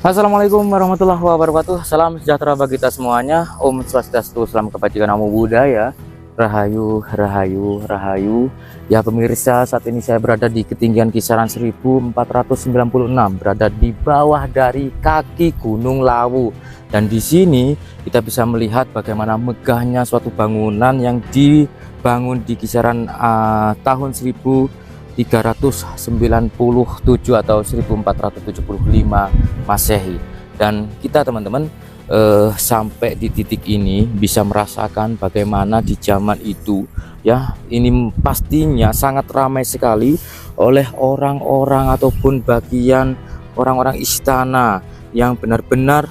Assalamualaikum warahmatullahi wabarakatuh. Salam sejahtera bagi kita semuanya. Om Swastiastu, salam kebajikan, namo buddhaya. Rahayu, rahayu, rahayu. Ya pemirsa, saat ini saya berada di ketinggian kisaran 1496, berada di bawah dari kaki Gunung Lawu. Dan di sini kita bisa melihat bagaimana megahnya suatu bangunan yang dibangun di kisaran tahun 1397 atau 1475 Masehi. Dan kita teman-teman sampai di titik ini bisa merasakan bagaimana di zaman itu ya, ini pastinya sangat ramai sekali oleh orang-orang ataupun bagian orang-orang istana yang benar-benar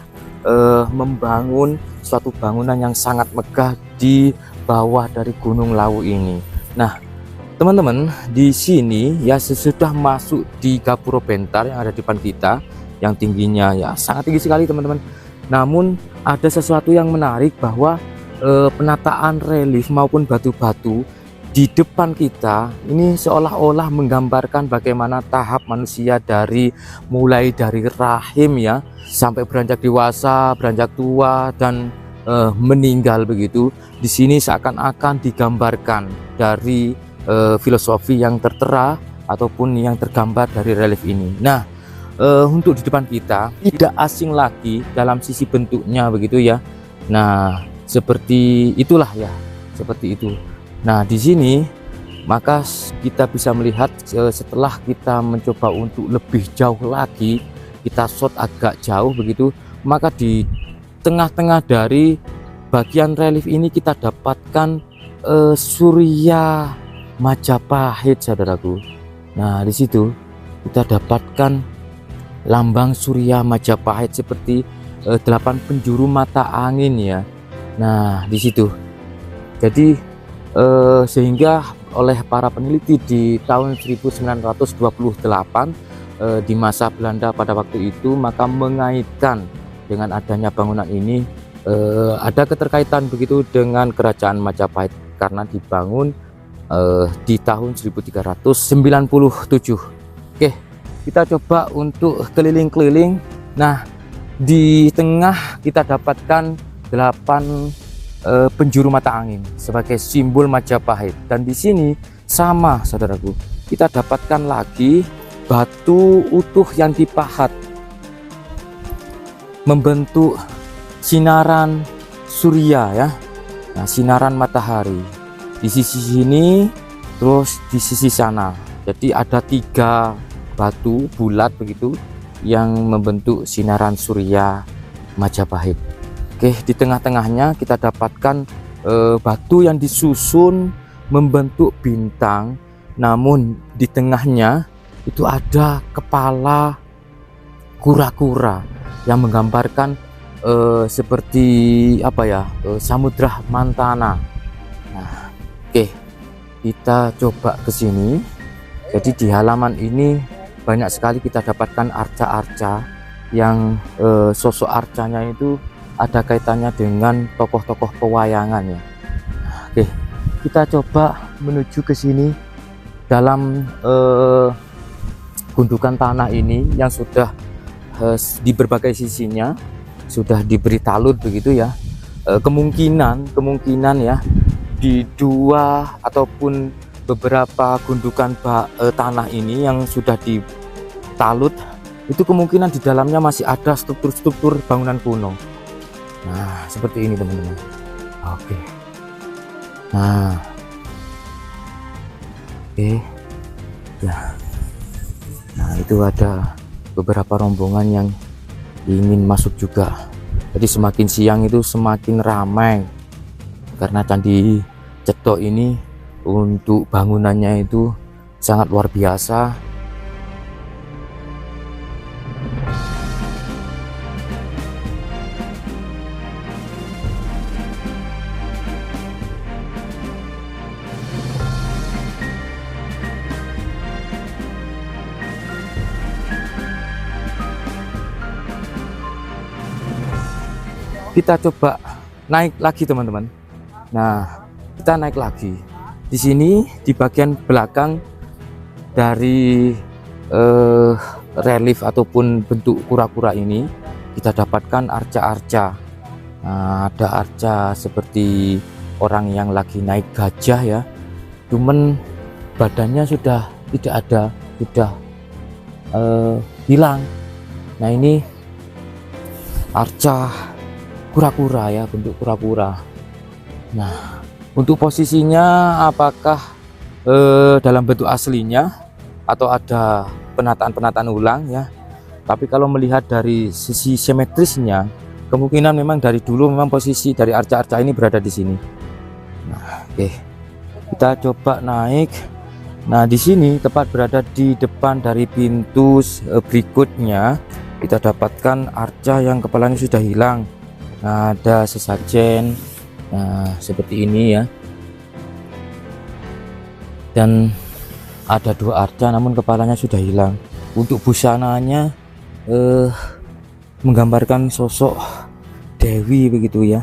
membangun suatu bangunan yang sangat megah di bawah dari Gunung Lawu ini. Nah teman-teman, di sini ya sesudah masuk di Gapuro Bentar yang ada di depan kita, yang tingginya ya sangat tinggi sekali teman-teman. Namun ada sesuatu yang menarik bahwa penataan relief maupun batu-batu di depan kita ini seolah-olah menggambarkan bagaimana tahap manusia dari mulai dari rahim ya sampai beranjak dewasa, beranjak tua dan meninggal begitu. Di sini seakan-akan digambarkan dari filosofi yang tertera ataupun yang tergambar dari relief ini. Nah, untuk di depan kita tidak asing lagi dalam sisi bentuknya begitu ya. Nah, seperti itulah ya, seperti itu. Nah, di sini maka kita bisa melihat setelah kita mencoba untuk lebih jauh lagi, kita shot agak jauh begitu, maka di tengah-tengah dari bagian relief ini kita dapatkan Surya Majapahit, saudaraku. Nah, di situ kita dapatkan lambang Surya Majapahit seperti 8 penjuru mata angin ya. Nah, di situ. Jadi sehingga oleh para peneliti di tahun 1928 di masa Belanda pada waktu itu, maka mengaitkan dengan adanya bangunan ini ada keterkaitan begitu dengan kerajaan Majapahit karena dibangun di tahun 1397. Oke, kita coba untuk keliling-keliling. Nah, di tengah kita dapatkan 8 penjuru mata angin sebagai simbol Majapahit. Dan di sini sama, saudaraku, kita dapatkan lagi batu utuh yang dipahat membentuk sinaran surya ya. Nah, sinaran matahari di sisi sini, terus di sisi sana. Jadi ada 3 batu bulat begitu yang membentuk sinaran surya Majapahit. Oke, di tengah-tengahnya kita dapatkan batu yang disusun membentuk bintang, namun di tengahnya itu ada kepala kura-kura yang menggambarkan seperti apa ya, Samudra Mantana. Nah, oke, kita coba ke sini. Jadi di halaman ini banyak sekali kita dapatkan arca-arca yang sosok arcanya itu ada kaitannya dengan tokoh-tokoh pewayangan ya. Oke, kita coba menuju ke sini dalam gundukan tanah ini yang sudah di berbagai sisinya sudah diberi talut begitu ya. Kemungkinan ya di 2 ataupun beberapa gundukan tanah ini yang sudah ditalut itu kemungkinan di dalamnya masih ada struktur-struktur bangunan kuno. Nah, seperti ini teman-teman. Oke. Nah, oke ya. Nah, itu ada beberapa rombongan yang ingin masuk juga. Jadi semakin siang itu semakin ramai karena Candi Cetho ini untuk bangunannya itu sangat luar biasa. Kita coba naik lagi teman-teman. Nah, kita naik lagi. Di sini di bagian belakang dari relief ataupun bentuk kura-kura ini kita dapatkan arca-arca. Nah, ada arca seperti orang yang lagi naik gajah ya, cuman badannya sudah tidak ada, sudah hilang. Nah, ini arca kura-kura ya, bentuk kura-kura. Nah, untuk posisinya apakah dalam bentuk aslinya atau ada penataan-penataan ulang ya, tapi kalau melihat dari sisi simetrisnya kemungkinan memang dari dulu memang posisi dari arca-arca ini berada di sini. Nah, oke, kita coba naik. Nah, di sini tepat berada di depan dari pintu berikutnya kita dapatkan arca yang kepalanya sudah hilang. Nah, ada sesajen, nah seperti ini ya, dan ada dua arca namun kepalanya sudah hilang. Untuk busananya menggambarkan sosok dewi begitu ya.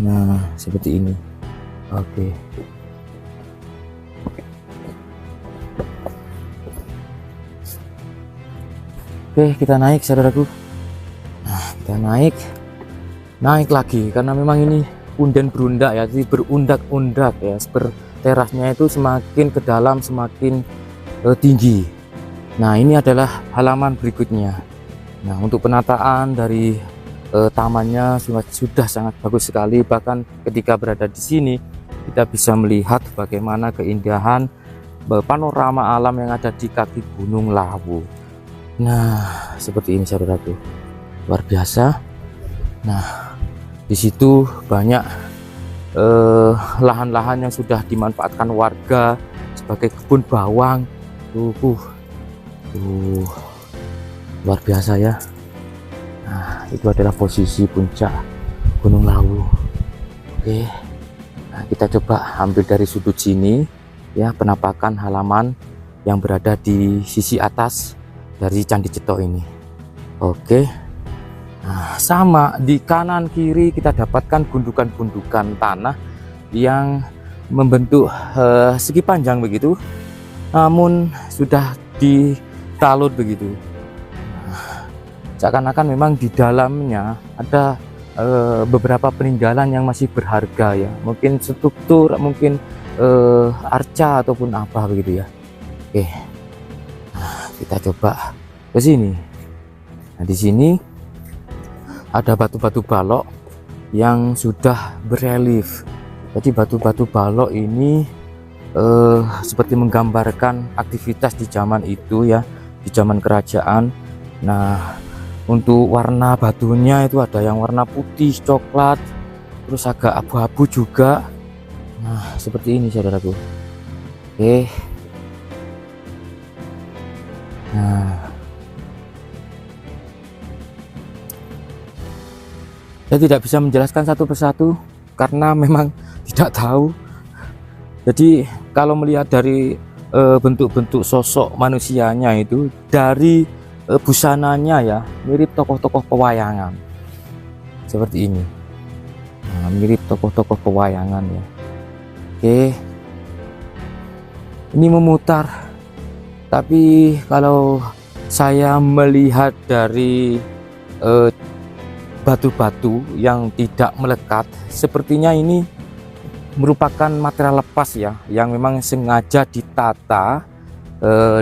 Nah, seperti ini. Oke. Oke, kita naik saudaraku. Nah, kita naik lagi karena memang ini punden berundak ya, jadi berundak-undak ya. Terasnya itu semakin ke dalam semakin tinggi. Nah, ini adalah halaman berikutnya. Nah, untuk penataan dari tamannya sudah sangat bagus sekali. Bahkan ketika berada di sini kita bisa melihat bagaimana keindahan panorama alam yang ada di kaki Gunung Lawu. Nah, seperti ini saudaraku, luar biasa. Nah, di situ banyak lahan-lahan yang sudah dimanfaatkan warga sebagai kebun bawang. Luar biasa ya. Nah, itu adalah posisi puncak Gunung Lawu. Oke, nah, kita coba ambil dari sudut sini ya, penampakan halaman yang berada di sisi atas dari Candi Cetok ini. Oke, nah, sama di kanan kiri kita dapatkan gundukan-gundukan tanah yang membentuk segi panjang begitu, namun sudah ditalut begitu. Seakan-akan memang di dalamnya ada beberapa peninggalan yang masih berharga ya, mungkin struktur, mungkin arca ataupun apa begitu ya. Oke, nah, kita coba ke sini. Nah, di sini ada batu-batu balok yang sudah berelief. Jadi batu-batu balok ini seperti menggambarkan aktivitas di zaman itu ya, di zaman kerajaan. Nah, untuk warna batunya itu ada yang warna putih, coklat, terus agak abu-abu juga. Nah, seperti ini saudaraku. Oke. Nah, saya tidak bisa menjelaskan satu persatu karena memang tidak tahu. Jadi kalau melihat dari bentuk-bentuk sosok manusianya itu, dari busananya ya mirip tokoh-tokoh pewayangan seperti ini. Nah, mirip tokoh-tokoh pewayangan ya. Oke, ini memutar, tapi kalau saya melihat dari batu-batu yang tidak melekat, sepertinya ini merupakan material lepas ya, yang memang sengaja ditata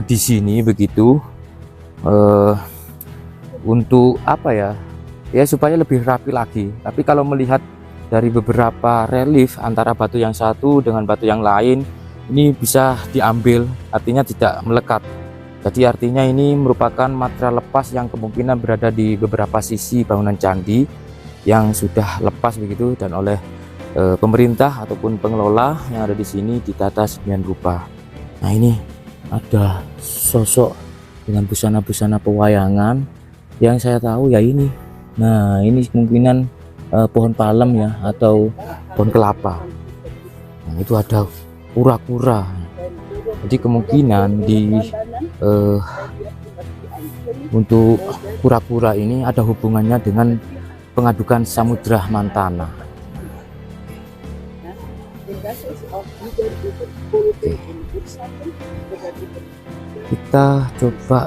di sini begitu. Untuk apa ya, supaya lebih rapi lagi. Tapi kalau melihat dari beberapa relief antara batu yang satu dengan batu yang lain, ini bisa diambil, artinya tidak melekat. Jadi artinya ini merupakan material lepas yang kemungkinan berada di beberapa sisi bangunan candi yang sudah lepas begitu, dan oleh pemerintah ataupun pengelola yang ada di sini ditata sedemikian rupa. Nah, ini ada sosok dengan busana-busana pewayangan yang saya tahu ya ini. Nah, ini kemungkinan pohon palem ya, atau pohon kelapa. Nah, itu ada kura-kura. Jadi kemungkinan untuk kura-kura ini ada hubungannya dengan pengadukan Samudra Mantana. Oke. Kita coba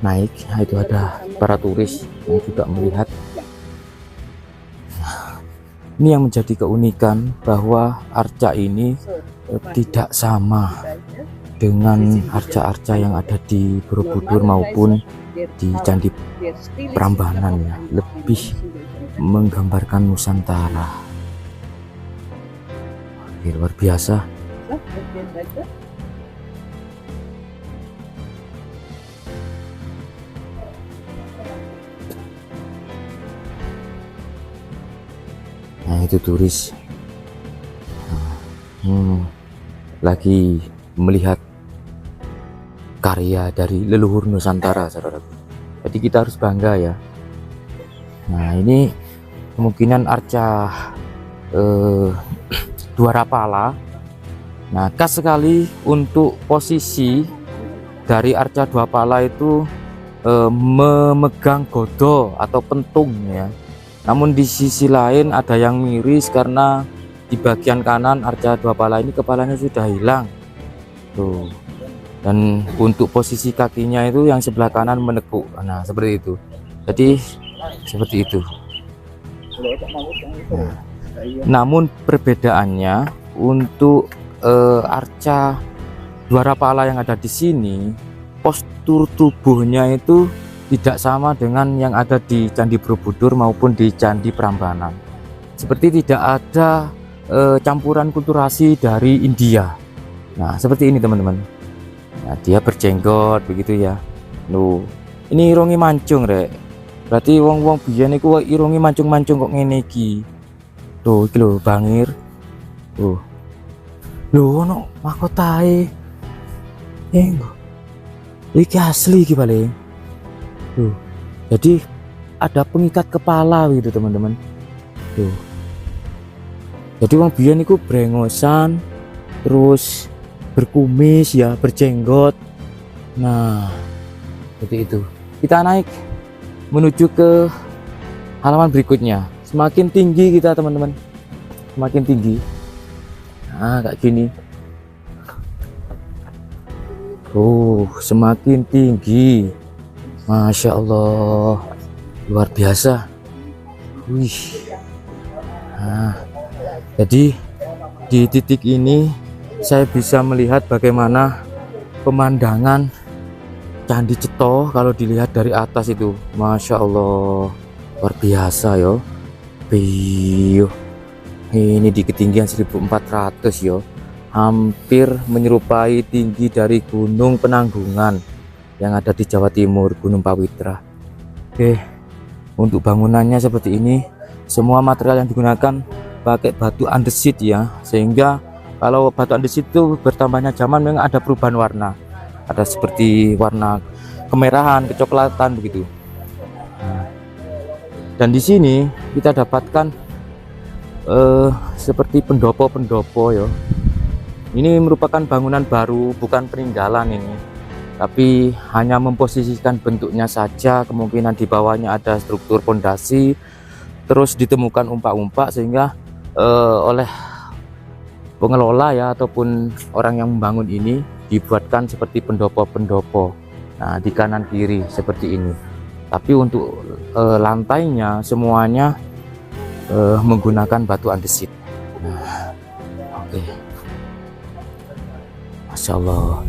naik. Nah, itu ada para turis yang juga melihat. Ini yang menjadi keunikan bahwa arca ini tidak sama dengan arca-arca yang ada di Borobudur maupun di Candi Prambanan ya, lebih menggambarkan Nusantara. Oke, luar biasa. Nah, itu turis lagi melihat karya dari leluhur Nusantara, saudaraku. Jadi kita harus bangga ya. Nah, ini kemungkinan arca Dwarapala. Nah, khas sekali untuk posisi dari arca Dwarapala itu memegang godo atau pentung ya. Namun di sisi lain ada yang miris karena di bagian kanan arca Dwarapala ini kepalanya sudah hilang tuh. Dan untuk posisi kakinya itu yang sebelah kanan menekuk. Nah, seperti itu. Jadi seperti itu. Nah, namun perbedaannya untuk arca Dwarapala yang ada di sini, postur tubuhnya itu tidak sama dengan yang ada di Candi Borobudur maupun di Candi Prambanan. Seperti tidak ada campuran kulturasi dari India. Nah, seperti ini teman-teman. Nah, dia berjenggot begitu ya. Loh, ini irungi mancung rek. Berarti wong-wong biyen iku irungi mancung-mancung kok ngene iki. Tuh, iki lho bangir. Tuh. Lho ono mahkotae. Iki asli iki paling. Tuh. Jadi ada pengikat kepala gitu teman-teman. Tuh. Jadi wong biyen iku brengosan terus berkumis ya, berjenggot. Nah, seperti itu. Kita naik menuju ke halaman berikutnya. Semakin tinggi kita teman-teman, semakin tinggi. Nah, kayak gini. Semakin tinggi. Masya Allah, luar biasa. Wih. Nah, jadi di titik ini saya bisa melihat bagaimana pemandangan Candi Ceto kalau dilihat dari atas itu. Masya Allah, luar biasa yo. Ini di ketinggian 1400 yo, hampir menyerupai tinggi dari Gunung Penanggungan yang ada di Jawa Timur, Gunung Pawitra. Oke, untuk bangunannya seperti ini. Semua material yang digunakan pakai batu andesit ya, sehingga kalau batu andesit itu bertambahnya zaman memang ada perubahan warna, ada seperti warna kemerahan, kecoklatan begitu. Nah, dan di sini kita dapatkan seperti pendopo-pendopo ya. Ini merupakan bangunan baru, bukan peninggalan ini, tapi hanya memposisikan bentuknya saja. Kemungkinan di bawahnya ada struktur fondasi, terus ditemukan umpak-umpak sehingga oleh pengelola ya ataupun orang yang membangun ini dibuatkan seperti pendopo-pendopo. Nah, di kanan kiri seperti ini. Tapi untuk lantainya semuanya menggunakan batu andesit. Nah, oke. Masya Allah.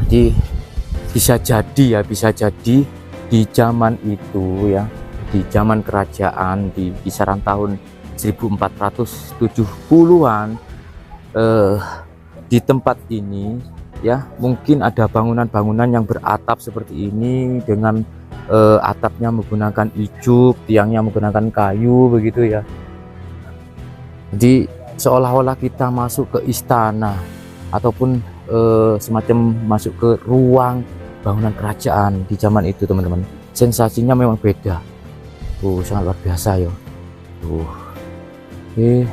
Jadi bisa jadi di zaman itu ya, di zaman kerajaan di kisaran tahun 1470-an, di tempat ini ya mungkin ada bangunan-bangunan yang beratap seperti ini dengan atapnya menggunakan ijuk, tiangnya menggunakan kayu begitu ya. Jadi seolah-olah kita masuk ke istana ataupun semacam masuk ke ruang bangunan kerajaan di zaman itu teman-teman. Sensasinya memang beda. Sangat luar biasa ya. Oke.